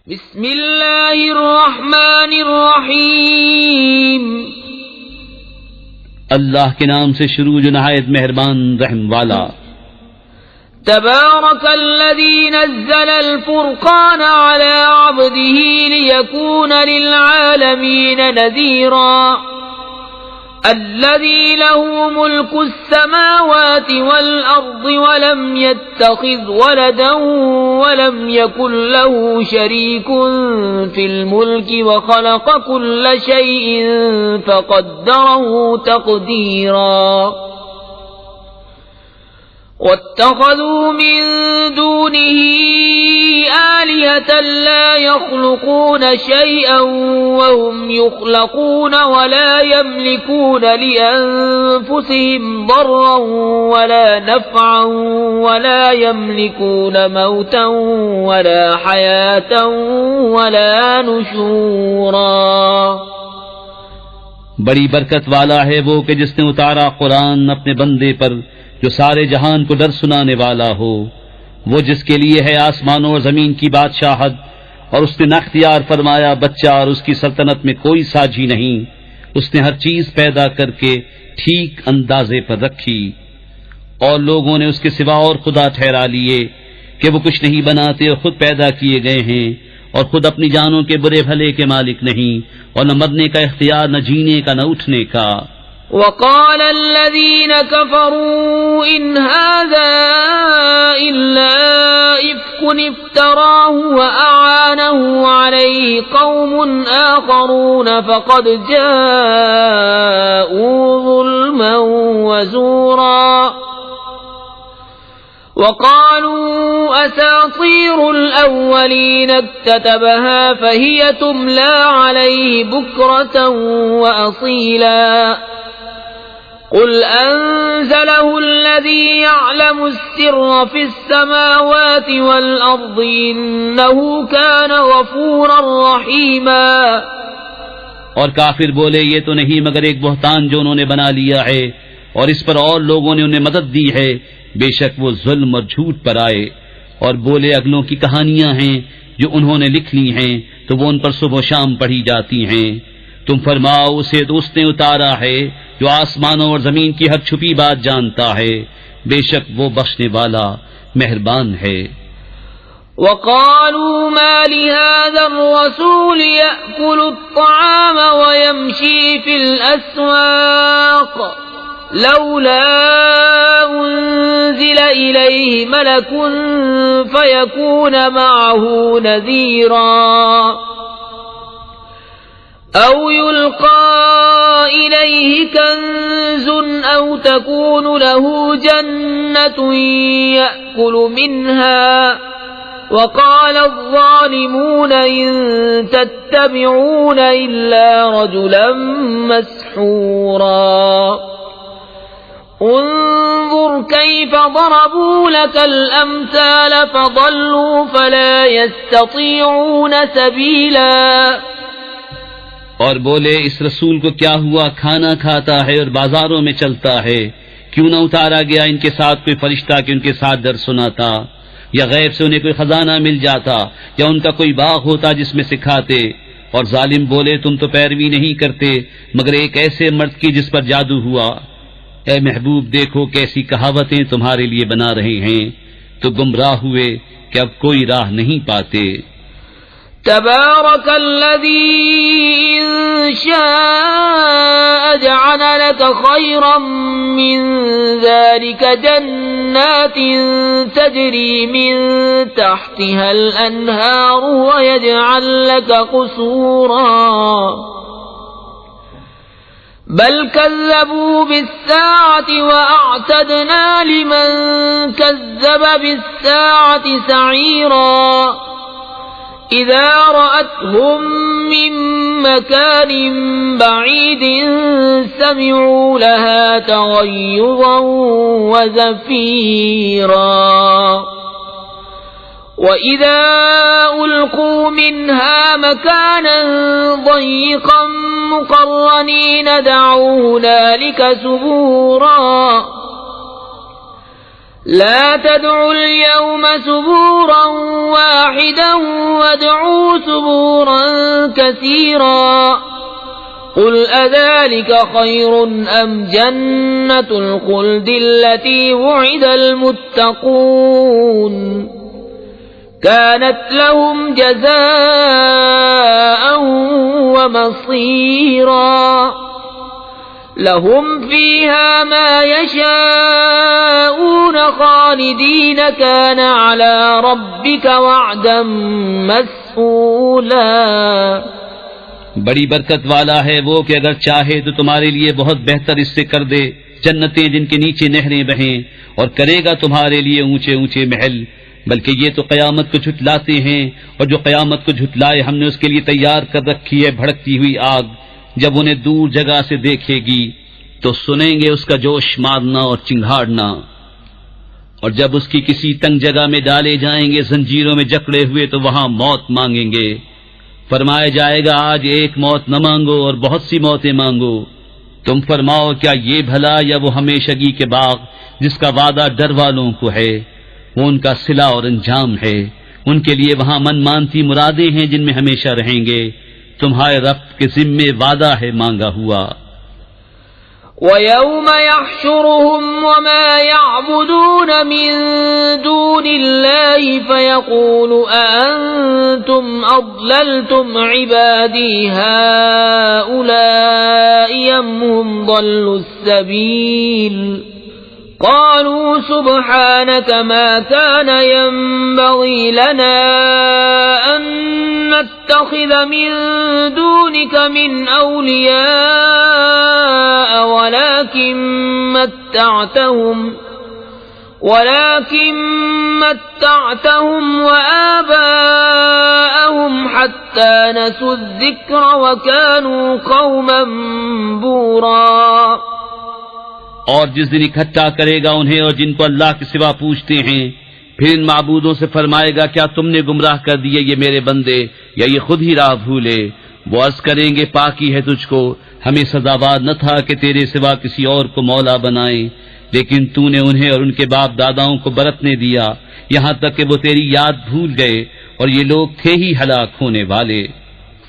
بسم اللہ الرحمن الرحیم، اللہ کے نام سے شروع جو نہایت مہربان رحم والا۔ تبارک الذی نزل الفرقان على عبده ليكون للعالمین نذیرا، الذي له ملك السماوات والأرض ولم يتخذ ولدا ولم يكن له شريك في الملك وخلق كل شيء فقدره تقديرا، واتخذوا من دونه آلهة لا يخلقون شيئا وهم يخلقون ولا يملكون لأنفسهم ضرا ولا نفعا ولا يملكون موتا ولا حياة ولا نشورا۔ بڑی برکت والا ہے وہ کہ جس نے اتارا قرآن اپنے بندے پر جو سارے جہان کو ڈر سنانے والا ہو، وہ جس کے لیے ہے آسمانوں اور زمین کی بادشاہت، اور اس نے نہ اختیار فرمایا بچہ اور اس کی سلطنت میں کوئی ساجی نہیں، اس نے ہر چیز پیدا کر کے ٹھیک اندازے پر رکھی، اور لوگوں نے اس کے سوا اور خدا ٹھہرا لیے کہ وہ کچھ نہیں بناتے اور خود پیدا کیے گئے ہیں، اور خود اپنی جانوں کے برے بھلے کے مالک نہیں، اور نہ مرنے کا اختیار، نہ جینے کا، نہ اٹھنے کا۔ وقال الذين كفروا إن هذا إلا إفك افتراه وأعانه عليه قوم آخرون فقد جاءوا ظلما وزورا، وقالوا أساطير الأولين اكتتبها فهي تملى عليه بكرة وأصيلا، قل أنزله الذي يعلم السر في السماوات والأرض إنه كان غفورا رحيما۔ اور کافر بولے یہ تو نہیں مگر ایک بہتان جو انہوں نے بنا لیا ہے، اور اس پر اور لوگوں نے انہیں مدد دی ہے، بے شک وہ ظلم اور جھوٹ پر آئے، اور بولے اگلوں کی کہانیاں ہیں جو انہوں نے لکھ لی ہیں تو وہ ان پر صبح و شام پڑھی جاتی ہیں۔ تم فرماؤ اسے تو اس نے اتارا ہے جو آسمانوں اور زمین کی ہر چھپی بات جانتا ہے، بے شک وہ بخشنے والا مہربان ہے۔ وقالوا ما لهذا الرسول يأكل الطعام ويمشي في الأسواق لولا أنزل إليه ملك فيكون معه نذيرا، أو يلقى إليه كنز أو تكون له جنة يأكل منها، وقال الظالمون إن تتبعون إلا رجلا مسحورا، انظر كيف ضربوا لك الأمثال فضلوا فلا يستطيعون سبيلا۔ اور بولے اس رسول کو کیا ہوا، کھانا کھاتا ہے اور بازاروں میں چلتا ہے، کیوں نہ اتارا گیا ان کے ساتھ کوئی فرشتہ کہ ان کے ساتھ درس سناتا، یا غیب سے انہیں کوئی خزانہ مل جاتا، یا ان کا کوئی باغ ہوتا جس میں سکھاتے۔ اور ظالم بولے تم تو پیروی نہیں کرتے مگر ایک ایسے مرد کی جس پر جادو ہوا۔ اے محبوب دیکھو کیسی کہاوتیں تمہارے لیے بنا رہے ہیں، تو گمراہ ہوئے کہ اب کوئی راہ نہیں پاتے۔ تبارك الذي إن شاء جعل لك خيرا من ذلك جنات تجري من تحتها الأنهار ويجعل لك قصورا، بل كذبوا بالساعة وأعتدنا لمن كذب بالساعة سعيرا، إذا رأتهم من مكان بعيد سمعوا لها تغيظا وزفيرا، وإذا ألقوا منها مكانا ضيقا مقرنين دعوا هنالك ثبورا، لا تدعوا اليوم ثبورا واحدا وادعوا ثبورا كثيرا قل أذلك خير أم جنة الخلد التي وعد المتقون كانت لهم جزاء ومصيرا لهم فيها ما يشاءون خالدين كان على ربك وعدا مسئولا بڑی برکت والا ہے وہ کہ اگر چاہے تو تمہارے لیے بہت بہتر اس سے کر دے جنتیں جن کے نیچے نہریں بہیں، اور کرے گا تمہارے لیے اونچے اونچے محل، بلکہ یہ تو قیامت کو جھٹلاتے ہیں، اور جو قیامت کو جھٹلائے ہم نے اس کے لیے تیار کر رکھی ہے بھڑکتی ہوئی آگ، جب انہیں دور جگہ سے دیکھے گی تو سنیں گے اس کا جوش مارنا اور چنگھاڑنا، اور جب اس کی کسی تنگ جگہ میں ڈالے جائیں گے زنجیروں میں جکڑے ہوئے تو وہاں موت مانگیں گے، فرمایا جائے گا آج ایک موت نہ مانگو اور بہت سی موتیں مانگو، تم فرماؤ کیا یہ بھلا یا وہ ہمیشگی کے باغ جس کا وعدہ ڈر والوں کو ہے، وہ ان کا صلہ اور انجام ہے، ان کے لیے وہاں من مانتی مرادیں ہیں جن میں ہمیشہ رہیں گے، تمہارے رب کے ذمے وعدہ ہے مانگا ہوا۔ وَيَوْمَ يَحْشُرُهُمْ وَمَا يَعْبُدُونَ مِن دُونِ اللَّهِ فَيَقُولُ أَأَنْتُمْ أَضْلَلْتُمْ عِبَادِي هَؤُلَاءِ أَمْ هُمْ ضَلُّوا السَّبِيلَ قَالُوا سُبْحَانَكَ مَا كَانَ يَنبَغِي لَنَا أَن نَّتَّخِذَ مِن دُونِكَ مِنْ أَوْلِيَاءَ ولكن متعتهم وآباءهم حتى نسوا الذكر وكانوا قوما بورا۔ اور جس دن اکٹھا کرے گا انہیں اور جن کو اللہ کے سوا پوچھتے ہیں، پھر ان معبودوں سے فرمائے گا کیا تم نے گمراہ کر دیے یہ میرے بندے یا یہ خود ہی راہ بھولے؟ وہ عرض کریں گے پاکی ہے تجھ کو، ہمیں سزاوار نہ تھا کہ تیرے سوا کسی اور کو مولا بنائیں، لیکن تو نے انہیں اور ان کے باپ داداؤں کو برتنے دیا یہاں تک کہ وہ تیری یاد بھول گئے، اور یہ لوگ تھے ہی ہلاک ہونے والے۔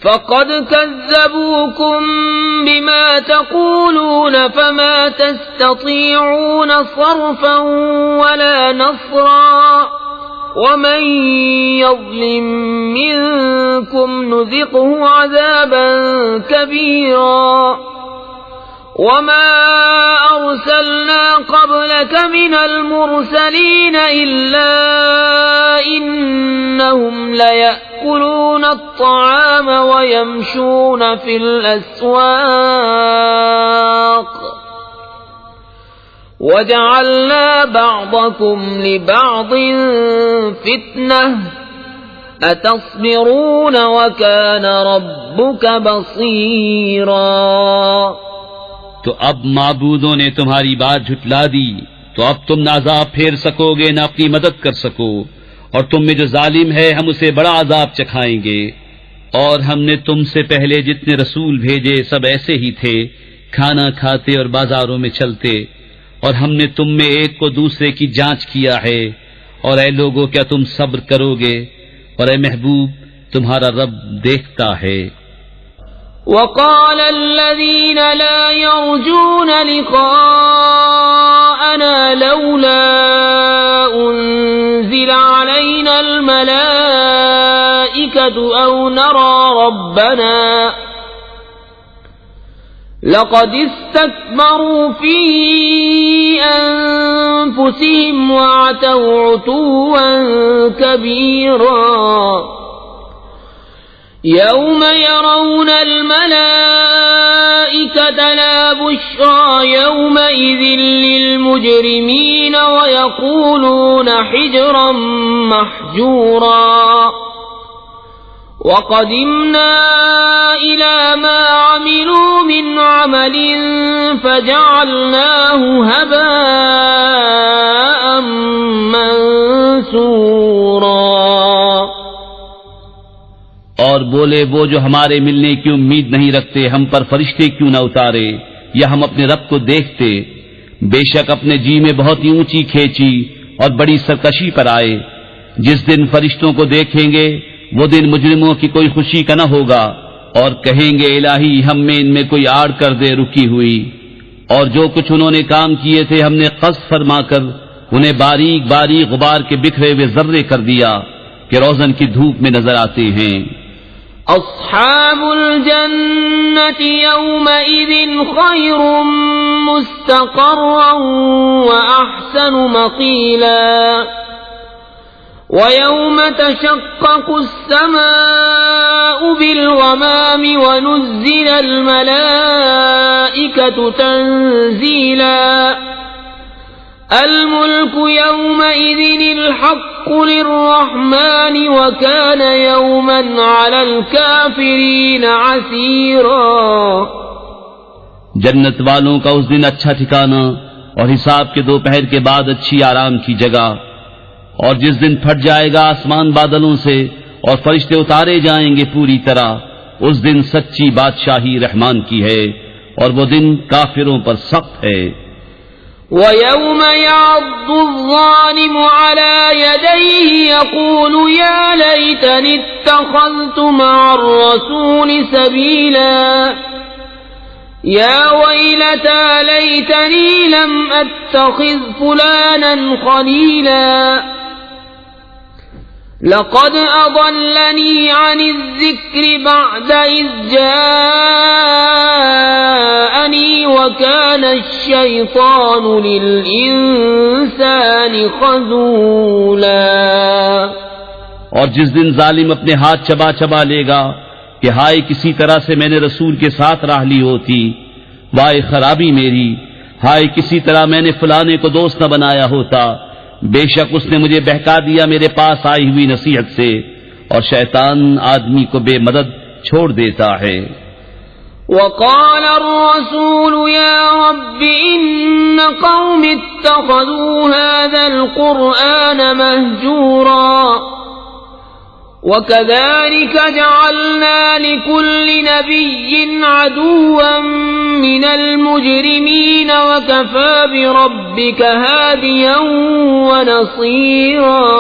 فَقَدْ كَذَّبُوكُمْ بِمَا تَقُولُونَ فَمَا تَسْتَطِيعُونَ صَرْفًا وَلَا نَصْرًا وَمَن يَظْلِم مِّنكُمْ نُذِقْهُ عَذَابًا كَبِيرًا۔ وَمَا أَرْسَلْنَا قَبْلَكَ مِنَ الْمُرْسَلِينَ إِلَّا إِنَّهُمْ لَيَأْكُلُونَ الطَّعَامَ وَيَمْشُونَ فِي الْأَسْوَاقِ وَجَعَلْنَا بَعْضَكُمْ لِبَعْضٍ فِتْنَةً أَتَصْبِرُونَ وَكَانَ رَبُّكَ بَصِيرًا۔ تو اب معبودوں نے تمہاری بات جھٹلا دی، تو اب تم نہ عذاب پھیر سکو گے نہ اپنی مدد کر سکو، اور تم میں جو ظالم ہے ہم اسے بڑا عذاب چکھائیں گے۔ اور ہم نے تم سے پہلے جتنے رسول بھیجے سب ایسے ہی تھے، کھانا کھاتے اور بازاروں میں چلتے، اور ہم نے تم میں ایک کو دوسرے کی جانچ کیا ہے، اور اے لوگوں کیا تم صبر کرو گے؟ اور اے محبوب تمہارا رب دیکھتا ہے۔ وقال الذين لا يرجون لقاءنا لولا أنزل علينا الملائكة أو نرى ربنا لقد استكبروا في أنفسهم وعتوا عتوا كبيرا يوم يرون الملائكة لا بشرى يومئذ للمجرمين ويقولون حجرا محجورا وقدمنا إلى ما عملوا من عمل فجعلناه هباء منثورا۔ اور بولے وہ جو ہمارے ملنے کی امید نہیں رکھتے ہم پر فرشتے کیوں نہ اتارے یا ہم اپنے رب کو دیکھتے، بے شک اپنے جی میں بہت ہی اونچی کھینچی اور بڑی سرکشی پر آئے. جس دن فرشتوں کو دیکھیں گے وہ دن مجرموں کی کوئی خوشی کا نہ ہوگا، اور کہیں گے الہی ہم میں ان میں کوئی آڑ کر دے رکی ہوئی. اور جو کچھ انہوں نے کام کیے تھے ہم نے قذف فرما کر انہیں باریک باریک غبار کے بکھرے ہوئے ذرے کر دیا کہ روزن کی دھوپ میں نظر آتے ہیں. اصحاب الجنة يومئذ خير مستقرا وأحسن مقيلا ويوم تشقق السماء بالغمام ونزل الملائكة تنزيلا الملك يومئذ الحق للرحمن وكان يوما على الكافرين عسيرا. جنت والوں کا اس دن اچھا ٹھکانہ اور حساب کے دوپہر کے بعد اچھی آرام کی جگہ. اور جس دن پھٹ جائے گا آسمان بادلوں سے اور فرشتے اتارے جائیں گے پوری طرح، اس دن سچی بادشاہی رحمان کی ہے اور وہ دن کافروں پر سخت ہے. وَيَوْمَ يَعَضُّ الظَّالِمُ عَلَى يَدَيْهِ يَقُولُ يَا لَيْتَنِي اتَّخَذْتُ مَعَ الرَّسُولِ سَبِيلًا يَا وَيْلَتَى لَيْتَنِي لَمْ أَتَّخِذْ فُلَانًا خَلِيلًا لقد أضلني عن الذكر بعد إذ جاءني وكان الشيطان للإنسان خذولا. اور جس دن ظالم اپنے ہاتھ چبا چبا لے گا کہ ہائے کسی طرح سے میں نے رسول کے ساتھ راہ لی ہوتی، وائے خرابی میری، ہائے کسی طرح میں نے فلانے کو دوست نہ بنایا ہوتا، بے شک اس نے مجھے بہکا دیا میرے پاس آئی ہوئی نصیحت سے. اور شیطان آدمی کو بے مدد چھوڑ دیتا ہے. وقال الرسول يا رب إن قوم اتخذوا هذا القرآن مهجورا وكذلك جعلنا لكل نبي عدوا من المجرمين وكفى بربك هاديا ونصيرا.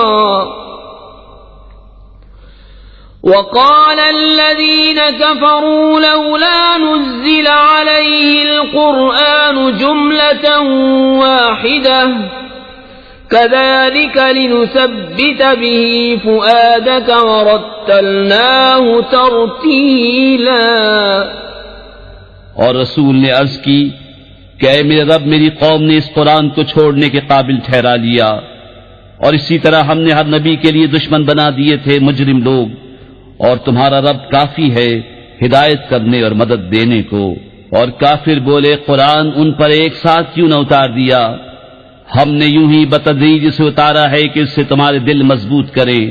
وقال الذين كفروا لولا نزل عليه القرآن جملة واحدة كذلك لنثبت به فؤادك ورتلناه ترتيلا. اور رسول نے عرض کی کہ اے میرے رب میری قوم نے اس قرآن کو چھوڑنے کے قابل ٹھہرا لیا، اور اسی طرح ہم نے ہر نبی کے لیے دشمن بنا دیے تھے مجرم لوگ، اور تمہارا رب کافی ہے ہدایت کرنے اور مدد دینے کو. اور کافر بولے قرآن ان پر ایک ساتھ کیوں نہ اتار دیا؟ ہم نے یوں ہی بتدریج اسے اتارا ہے کہ اس سے تمہارے دل مضبوط کریں،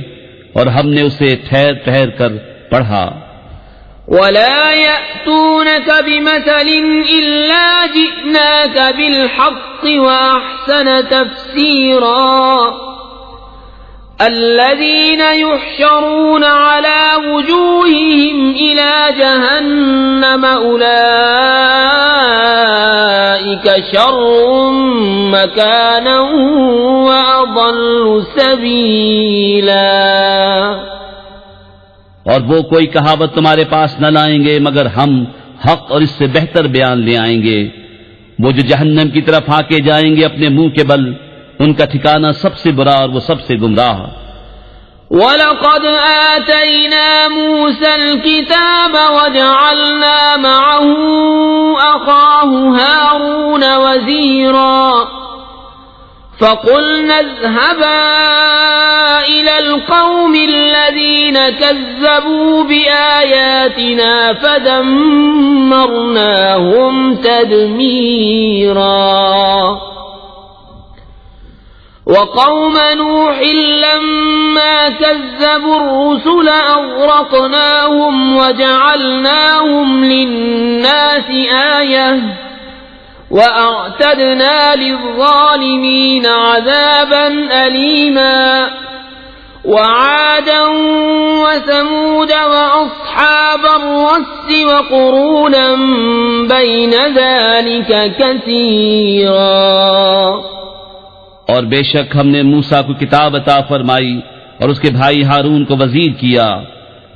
اور ہم نے اسے ٹھہر ٹھہر کر پڑھا. ولا يأتونك بمثل إلا جئناك بالحق وأحسن تفسيرا. الذين يحشرون على وجوههم إلى جهنم أولئك شر مكانا وأضل سبيلا. اور وہ کوئی کہاوت تمہارے پاس نہ لائیں گے مگر ہم حق اور اس سے بہتر بیان لے آئیں گے. وہ جو جہنم کی طرف ہانکے جائیں گے اپنے منہ کے بل، ان کا ٹھکانہ سب سے برا اور وہ سب سے گمراہ. وَلَقَدْ آتَيْنَا مُوسَى الْكِتَابَ وَجَعَلْنَا مَعَهُ أَخَاهُ هَارُونَ وَزِيرًا. فَقُلْنَا اذْهَبَا إِلَى الْقَوْمِ الَّذِينَ كَذَّبُوا بِآيَاتِنَا فَدَمَّرْنَاهُمْ تَدْمِيرًا. وقوم نوح لما كذبوا الرسل أغرقناهم وجعلناهم للناس آية وأعتدنا للظالمين عذابا أليما. وعادا وثمود وأصحاب الرس وقرونا بين ذلك كثيرا. اور بے شک ہم نے موسیٰ کو کتاب عطا فرمائی اور اس کے بھائی ہارون کو وزیر کیا،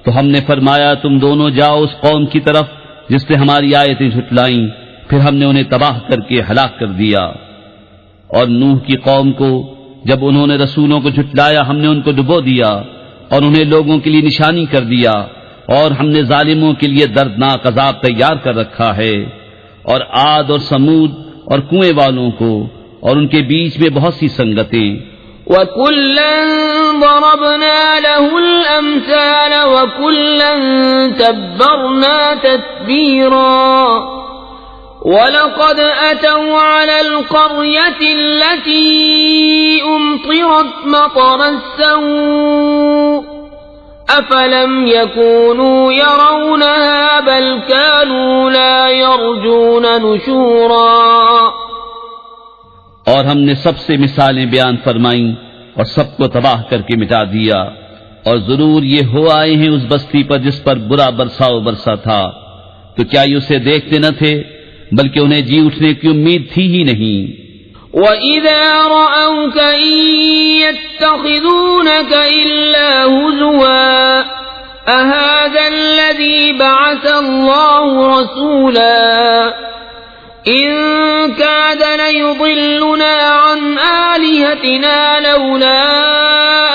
تو ہم نے فرمایا تم دونوں جاؤ اس قوم کی طرف جس نے ہماری آیتیں جھٹلائیں، پھر ہم نے انہیں تباہ کر کے ہلاک کر دیا۔ اور نوح کی قوم کو جب انہوں نے رسولوں کو جھٹلایا ہم نے ان کو ڈبو دیا اور انہیں لوگوں کے لیے نشانی کر دیا، اور ہم نے ظالموں کے لیے دردناک عذاب تیار کر رکھا ہے۔ اور عاد اور سمود اور کنویں والوں کو اور ان کے بیچ میں بہت سی سنگتیں۔ وَكُلًّا ضَرَبْنَا لَهُ الْأَمْثَالَ وَكُلًّا تَبَّرْنَا تَتْبِيرًا وَلَقَدْ أَتَوْا عَلَى الْقَرْيَةِ الَّتِي أُمْطِرَتْ مَطَرَ السَّوْءِ أَفَلَمْ يَكُونُوا يَرَوْنَهَا بَلْ كَانُوا لَا يَرْجُونَ نُشُورًا۔ اور ہم نے سب سے مثالیں بیان فرمائیں اور سب کو تباہ کر کے مٹا دیا، اور ضرور یہ ہو آئے ہیں اس بستی پر جس پر برا برساؤ برسا تھا، تو کیا یہ اسے دیکھتے نہ تھے بلکہ انہیں جی اٹھنے کی امید تھی ہی نہیں۔ وَإِذَا رَأَوْكَ إِن يَتَّخِذُونَكَ إِلَّا هُزُوًا أَهَذَا الَّذِي بَعَثَ اللَّهُ رَسُولًا إِن كَادَ لَيُضِلُّنَا عَنْ آلِهَتِنَا لَوْلَا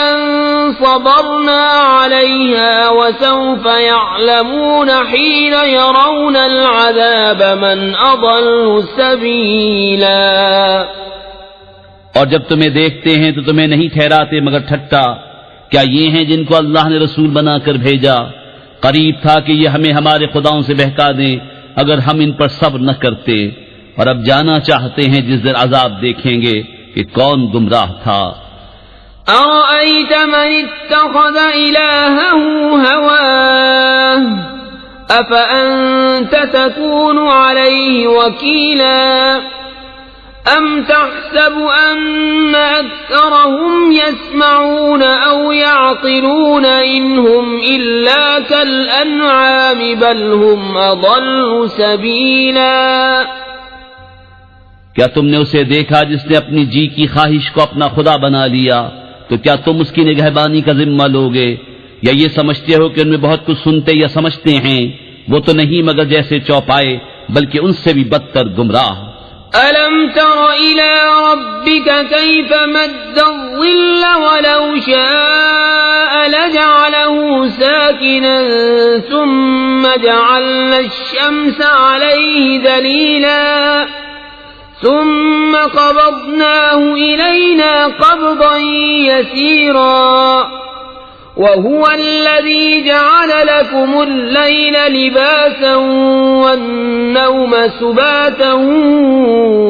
أَن صَبَرْنَا عَلَيْهَا وَسَوْفَ يَعْلَمُونَ حِينَ يَرَوْنَ الْعَذَابَ مَنْ أَضَلُّ سَبِيلًا۔ اور جب تمہیں دیکھتے ہیں تو تمہیں نہیں ٹھہراتے مگر ٹھٹا، کیا یہ ہیں جن کو اللہ نے رسول بنا کر بھیجا؟ قریب تھا کہ یہ ہمیں ہمارے خداؤں سے بہکا دیں اگر ہم ان پر صبر نہ کرتے، اور اب جانا چاہتے ہیں جس دن عذاب دیکھیں گے کہ کون گمراہ تھا۔ أَرَأَيْتَ مَنِ اتَّخَذَ إِلَٰهَهُ هَوَاهُ أَفَأَنتَ تَكُونُ عَلَيْهِ وَكِيلًا أَمْ تَحْسَبُ أَنَّ أَكْثَرَهُمْ يَسْمَعُونَ أَوْ يَعْقِلُونَ إِنْ هُمْ إِلَّا كَالْأَنْعَامِ بَلْ هُمْ أَضَلُّ سَبِيلًا۔ کیا تم نے اسے دیکھا جس نے اپنی جی کی خواہش کو اپنا خدا بنا لیا؟ تو کیا تم اس کی نگہبانی کا ذمہ لوگے؟ یا یہ سمجھتے ہو کہ ان میں بہت کچھ سنتے یا سمجھتے ہیں؟ وہ تو نہیں مگر جیسے چوپائے، بلکہ ان سے بھی بدتر گمراہ۔ أَلَمْ تَرَ إِلَى رَبِّكَ كَيْفَ مَدَّ الظِّلَّ وَلَوْ شَاءَ لَجَعَلَهُ سَاكِنًا ثُمَّ جَعَلْنَا الشَّمْسَ عَلَيْهِ دَلِيلًا ثُمَّ قَبَضْنَاهُ إِلَيْنَا قَبْضًا يَسِيرًا وَهُوَ الَّذِي جَعَلَ لَكُمُ اللَّيْلَ لِبَاسًا وَالنَّوْمَ سُبَاتًا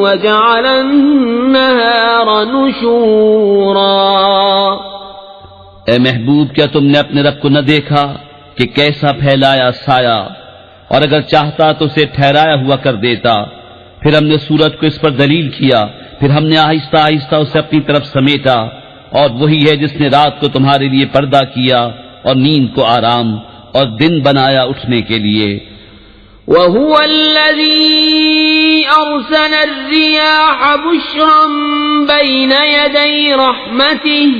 وَجَعَلَ النَّهَارَ نُشُورًا۔ اے محبوب، کیا تم نے اپنے رب کو نہ دیکھا کہ کیسا پھیلایا سایہ، اور اگر چاہتا تو اسے ٹھہرایا ہوا کر دیتا۔ پھر ہم نے سورج کو اس پر دلیل کیا، پھر ہم نے آہستہ آہستہ اسے اپنی طرف سمیٹا، اور وہی ہے جس نے رات کو تمہارے لیے پردہ کیا اور نیند کو آرام اور دن بنایا اٹھنے کے لیے۔ وَهُوَ الَّذِي أَرْسَلَ الرِّيَاحَ بُشْرًا بَيْنَ يَدَيْ رَحْمَتِهِ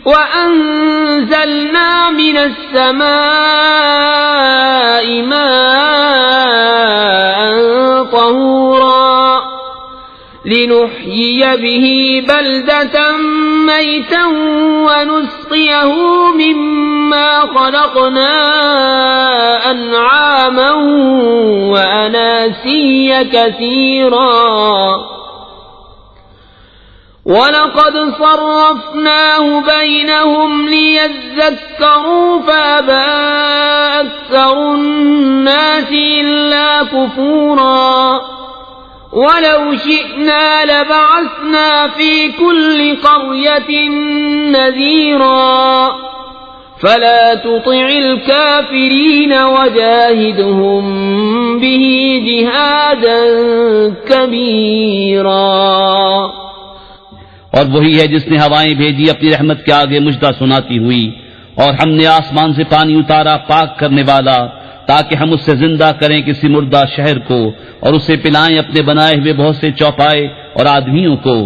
وَأَنزَلْنَا مِنَ السَّمَاءِ مَاءً طَهُورًا لِنُحْيِيَ بِهِ بَلْدَةً مَيْتًا وَنُسْقِيَهُ مِمَّا خَلَقْنَا أَنْعَامًا وَأَنَاسِيَّ كَثِيرًا وَلَقَدْ صَرَّفْنَاهُ بَيْنَهُمْ لِيَذَّكَّرُوا فَأَبَى أَكْثَرُ النَّاسِ إِلَّا كُفُورًا وَلَوْ شِئْنَا لَبَعَثْنَا فِي كُلِّ قَرْيَةٍ نَذِيرًا فَلَا تُطِعِ الْكَافِرِينَ وَجَاهِدْهُمْ بِهِ جِهَادًا كَبِيرًا۔ اور وہی ہے جس نے ہوائیں بھیجی اپنی رحمت کے آگے مجدہ سناتی ہوئی، اور ہم نے آسمان سے پانی اتارا پاک کرنے والا تاکہ ہم اس سے زندہ کریں کسی مردہ شہر کو، اور اسے پلائیں اپنے بنائے ہوئے بہت سے چوپائے اور آدمیوں کو،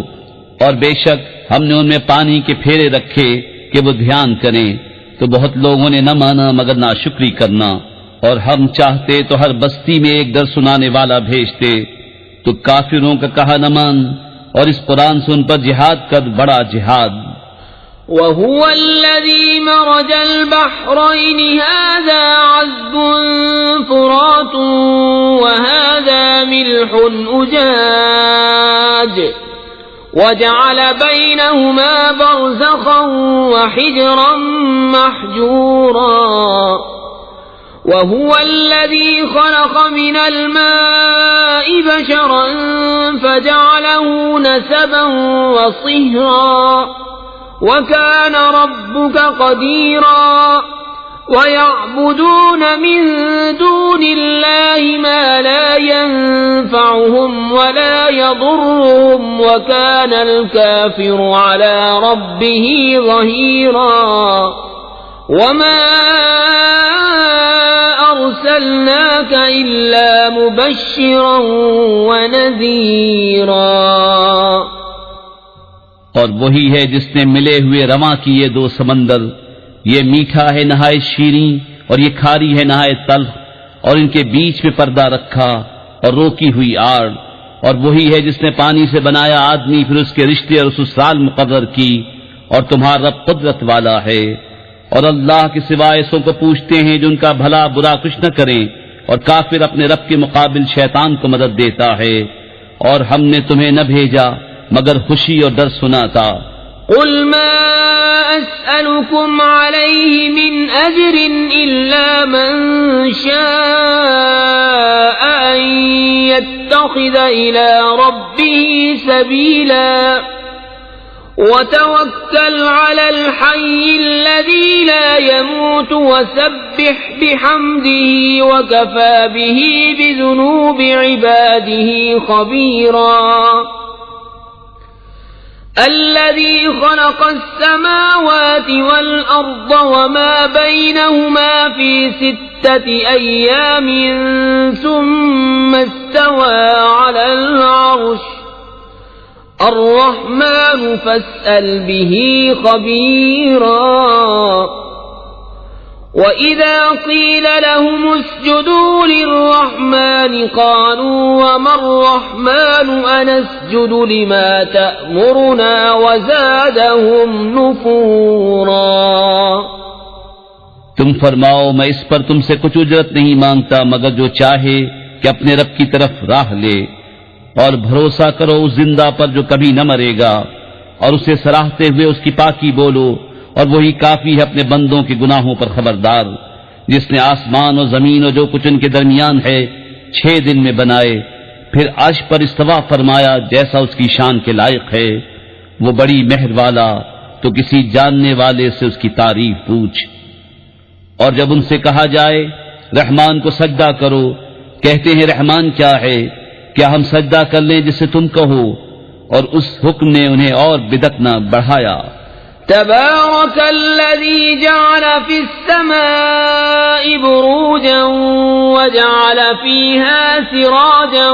اور بے شک ہم نے ان میں پانی کے پھیرے رکھے کہ وہ دھیان کریں، تو بہت لوگوں نے نہ مانا مگر ناشکری کرنا، اور ہم چاہتے تو ہر بستی میں ایک در سنانے والا بھیجتے، تو کافروں کا کہا نہ مان، اور اس قرآن سے ان پر جہاد کر بڑا جہاد۔ وهو الذي مرج البحرين هذا عذب فرات وهذا ملح أجاج وجعل بينهما برزخا وحجرا محجورا وهو الذي خلق من الماء بشرا فجعله نسبا وصهرا وَكَانَ رَبُّكَ قَدِيرًا وَيَعْبُدُونَ مِن دُونِ اللَّهِ مَا لَا يَنفَعُهُمْ وَلَا يَضُرُّهُمْ وَكَانَ الْكَافِرُ عَلَى رَبِّهِ ظَهِيرًا وَمَا أَرْسَلْنَاكَ إِلَّا مُبَشِّرًا وَنَذِيرًا۔ اور وہی ہے جس نے ملے ہوئے رواں کیے دو سمندر، یہ میٹھا ہے نہایت شیریں اور یہ کھاری ہے نہایت تلخ، اور ان کے بیچ میں پردہ رکھا اور روکی ہوئی آڑ، اور وہی ہے جس نے پانی سے بنایا آدمی، پھر اس کے رشتے اور سسرال مقرر کی، اور تمہارا رب قدرت والا ہے۔ اور اللہ کے سوائے ایسوں کو پوچھتے ہیں جو ان کا بھلا برا کچھ نہ کریں، اور کافر اپنے رب کے مقابل شیطان کو مدد دیتا ہے۔ اور ہم نے تمہیں نہ بھیجا مگر خوشی اور ڈر سناتا۔ قل ما أسألكم عليه من أجر إلا من شاء أن يتخذ إلى ربه سبيلا وتوكل على الحي الذي لا يموت وسبح بحمده وكفى به بذنوب عباده خبيرا الذي خلق السماوات والأرض وما بينهما في 6 أيام ثم استوى على العرش الرحمن فاسأل به خبيرا وَإِذَا قِيلَ لَهُمُ اسْجُدُوا لِلرَّحْمَنِ قَالُوا وَمَا الرَّحْمَنُ أَنَسْجُدُ لِمَا تَأْمُرُنَا وَزَادَهُمْ نُفُورًا۔ تم فرماؤ میں اس پر تم سے کچھ اجرت نہیں مانگتا مگر جو چاہے کہ اپنے رب کی طرف راہ لے، اور بھروسہ کرو اس زندہ پر جو کبھی نہ مرے گا، اور اسے سراہتے ہوئے اس کی پاکی بولو، اور وہی کافی ہے اپنے بندوں کے گناہوں پر خبردار، جس نے آسمان اور زمین اور جو کچھ ان کے درمیان ہے 6 دن میں بنائے، پھر عرش پر استوا فرمایا جیسا اس کی شان کے لائق ہے۔ وہ بڑی مہر والا، تو کسی جاننے والے سے اس کی تعریف پوچھ۔ اور جب ان سے کہا جائے رحمان کو سجدہ کرو، کہتے ہیں رحمان کیا ہے؟ کیا ہم سجدہ کر لیں جسے تم کہو؟ اور اس حکم نے انہیں اور بدعت نہ بڑھایا۔ تبارك الذي جعل في السماء بروجا وجعل فيها سراجا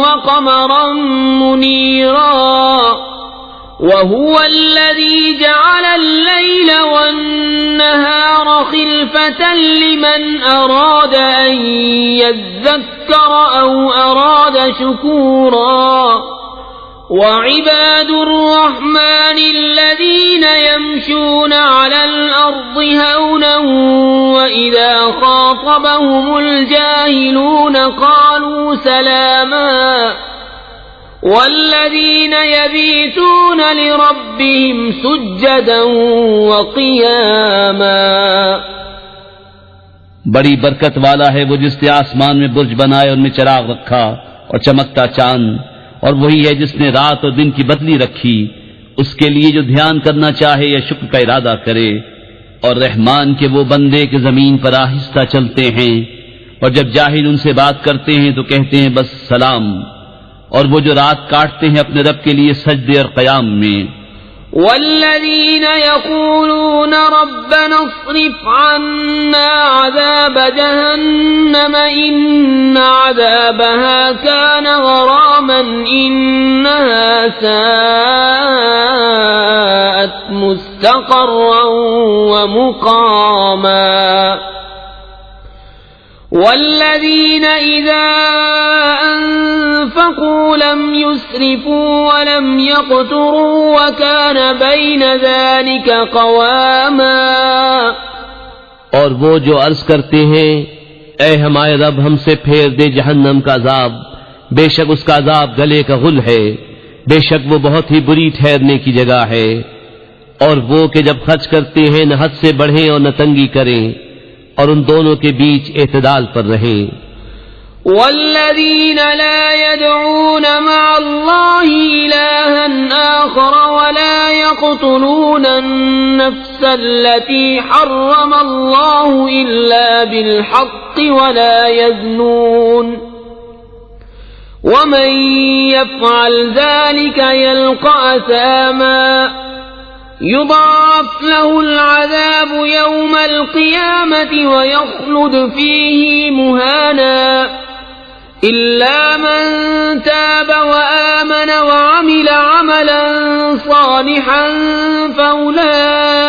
وقمرا منيرا وهو الذي جعل الليل والنهار خلفة لمن أراد أن يذكر أو أراد شكورا وعباد الرحمن الذين يمشون على الأرض هونا وإذا خاطبهم الجاهلون قالوا سلاما والذين يبيتون لربهم سجدا وقياما۔ بڑی برکت والا ہے وہ جس نے آسمان میں برج بنائے، ان میں چراغ رکھا اور چمکتا چاند، اور وہی ہے جس نے رات اور دن کی بدلی رکھی، اس کے لیے جو دھیان کرنا چاہے یا شکر کا ارادہ کرے۔ اور رحمان کے وہ بندے کہ زمین پر آہستہ چلتے ہیں، اور جب جاہل ان سے بات کرتے ہیں تو کہتے ہیں بس سلام، اور وہ جو رات کاٹتے ہیں اپنے رب کے لیے سجدے اور قیام میں۔ والذين يقولون ربنا اصرف عنا عذاب جهنم إن عذابها كان غراما إنها ساءت مستقرا ومقاما والذين إذا أنفقوا لم يسرفوا ولم يقتروا وكان بين ذلك قواما اور وہ جو عرض کرتے ہیں اے ہمارے رب ہم سے پھیر دے جہنم کا عذاب، بے شک اس کا عذاب گلے کا غل ہے، بے شک وہ بہت ہی بری ٹھہرنے کی جگہ ہے۔ اور وہ کہ جب خرچ کرتے ہیں نہ حد سے بڑھیں اور نہ تنگی کریں، اور ان دونوں کے بیچ اعتدال پر رہیں۔ والذين لا يدعون مع الله إلها آخر ولا يقتلون النفس التي حرم الله إلا بالحق ولا يزنون ومن يفعل ذلك يلقى أثاما يضاعف له العذاب يوم القيامة ويخلد فيه مهانا إلا من تاب وآمن وعمل عملا صالحا فأولئك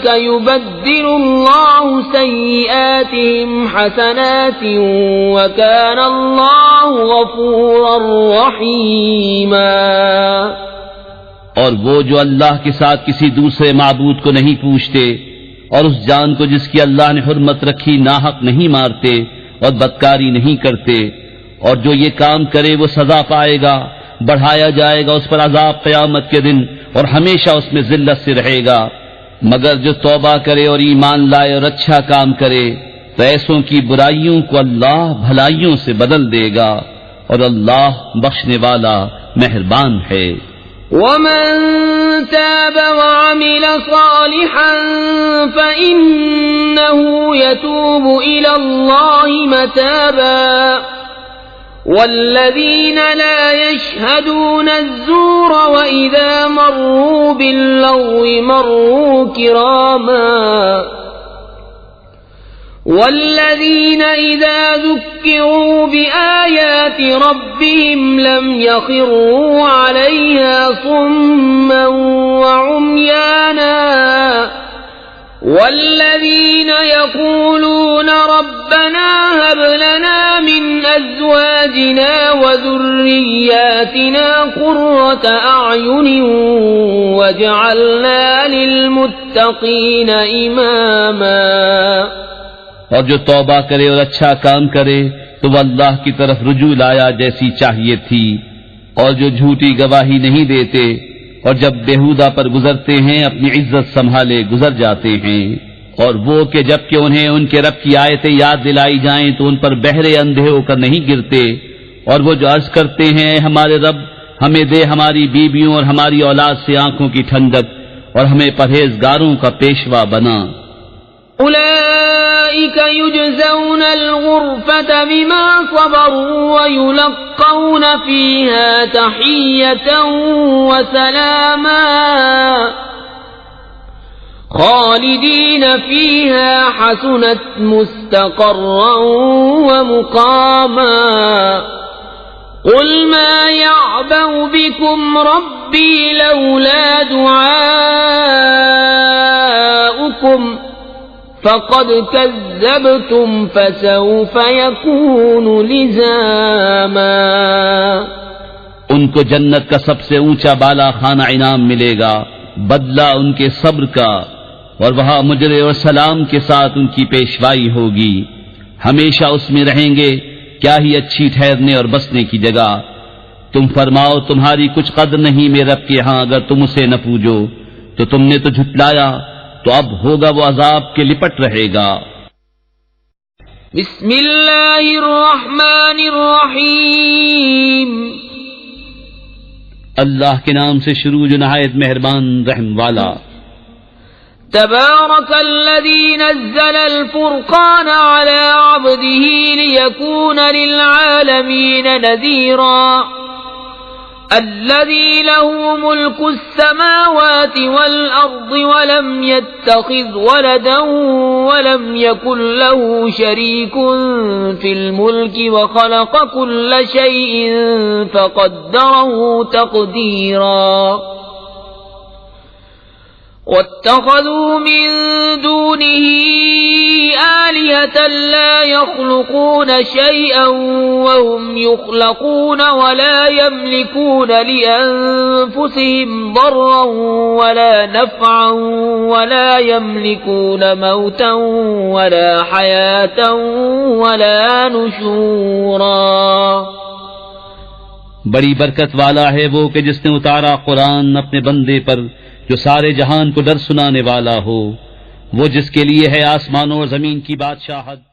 يبدل الله سيئاتهم حسنات وكان الله غفورا رحيما۔ اور وہ جو اللہ کے ساتھ کسی دوسرے معبود کو نہیں پوچھتے اور اس جان کو جس کی اللہ نے حرمت رکھی ناحق نہیں مارتے اور بدکاری نہیں کرتے، اور جو یہ کام کرے وہ سزا پائے گا، بڑھایا جائے گا اس پر عذاب قیامت کے دن اور ہمیشہ اس میں ذلت سے رہے گا، مگر جو توبہ کرے اور ایمان لائے اور اچھا کام کرے تو ایسوں کی برائیوں کو اللہ بھلائیوں سے بدل دے گا، اور اللہ بخشنے والا مہربان ہے۔ ومن تاب وعمل صالحا فإنه يتوب إلى الله متابا والذين لا يشهدون الزور وإذا مروا باللغو مروا كراما والذين إذا ذكروا بآيات ربهم لم يخروا عليها صما وعميانا والذين يقولون ربنا هب لنا من أزواجنا وذرياتنا قرة أعين واجعلنا للمتقين إماما۔ اور جو توبہ کرے اور اچھا کام کرے تو وہ اللہ کی طرف رجوع لایا جیسی چاہیے تھی، اور جو جھوٹی گواہی نہیں دیتے اور جب بیہودہ پر گزرتے ہیں اپنی عزت سنبھالے گزر جاتے ہیں، اور وہ کہ جب کہ انہیں ان کے رب کی آیتیں یاد دلائی جائیں تو ان پر بہرے اندھے ہو کر نہیں گرتے، اور وہ جو عرض کرتے ہیں ہمارے رب ہمیں دے ہماری بیویوں اور ہماری اولاد سے آنکھوں کی ٹھنڈک اور ہمیں پرہیزگاروں کا پیشوا بنا۔ أولئك يجزون الغرفة بما صبروا ويلقون فيها تحية وسلاما خالدين فيها حسنت مستقرا ومقاما قل ما يعبأ بكم ربي لولا دعاؤكم فقد كذبتم فسوف يكون لزاما۔ ان کو جنت کا سب سے اونچا بالا خانہ انعام ملے گا، بدلہ ان کے صبر کا، اور وہاں مجرے اور سلام کے ساتھ ان کی پیشوائی ہوگی، ہمیشہ اس میں رہیں گے، کیا ہی اچھی ٹھہرنے اور بسنے کی جگہ۔ تم فرماؤ تمہاری کچھ قدر نہیں میرے رب کے ہاں اگر تم اسے نہ پوجو، تو تم نے تو جھٹلایا، تو اب ہوگا وہ عذاب کے لپٹ رہے گا۔ بسم اللہ الرحمن الرحیم، اللہ کے نام سے شروع جو نہایت مہربان رحم والا۔ تبارک الذی نزل الفرقان على عبده ليكون للعالمین نذیرا الذي له ملك السماوات والأرض ولم يتخذ ولدا ولم يكن له شريك في الملك وخلق كل شيء فقدره تقديرا واتخذوا من دونه آلهة لا يخلقون شيئا وهم يخلقون ولا يملكون لأنفسهم ضرا ولا نفعا ولا يملكون موتا ولا حياة ولا نشورا. بڑی برکت والا ہے وہ کہ جس نے اتارا قرآن اپنے بندے پر جو سارے جہان کو ڈر سنانے والا ہو، وہ جس کے لیے ہے آسمانوں اور زمین کی بادشاہت.